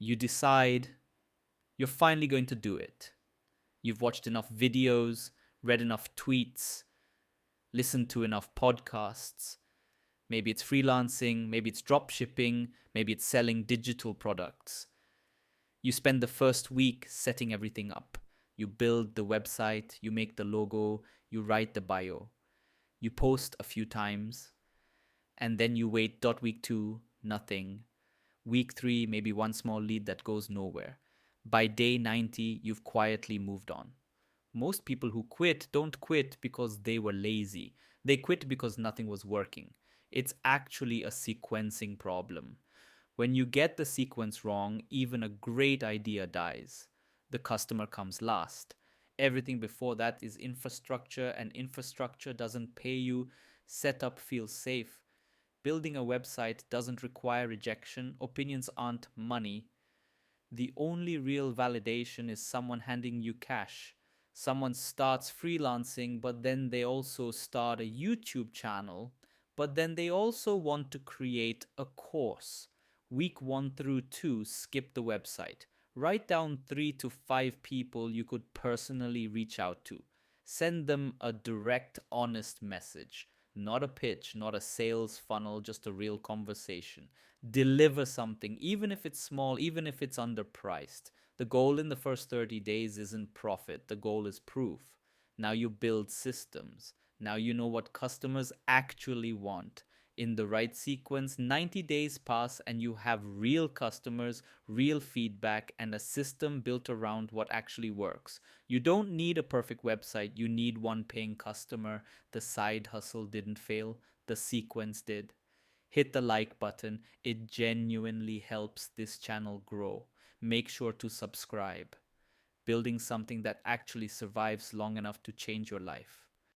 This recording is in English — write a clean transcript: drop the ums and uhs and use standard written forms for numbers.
You decide you're finally going to do it. You've watched enough videos, read enough tweets, listened to enough podcasts. Maybe it's freelancing, maybe it's drop shipping, maybe it's selling digital products. You spend the first week setting everything up. You build the website, you make the logo, you write the bio. You post a few times, and then you wait. Week 2, nothing. Week 3, maybe one small lead that goes nowhere. By day 90, you've quietly moved on. Most people who quit don't quit because they were lazy. They quit because nothing was working. It's actually a sequencing problem. When you get the sequence wrong, even a great idea dies. The customer comes last. Everything before that is infrastructure, and infrastructure doesn't pay you. Setup feels safe. Building a website doesn't require rejection. Opinions aren't money. The only real validation is someone handing you cash. Someone starts freelancing, but then they also start a YouTube channel, but then they also want to create a course. Week 1 through 2, skip the website. Write down 3 to 5 people you could personally reach out to. Send them a direct, honest message. Not a pitch, not a sales funnel, just a real conversation. Deliver something, even if it's small, even if it's underpriced. The goal in the first 30 days isn't profit, the goal is proof. Now you build systems. Now you know what customers actually want. In the right sequence, 90 days pass and you have real customers, real feedback, and a system built around what actually works. You don't need a perfect website, you need one paying customer. The side hustle didn't fail, the sequence did. Hit the like button. It genuinely helps this channel grow. Make sure to subscribe. Building something that actually survives long enough to change your life.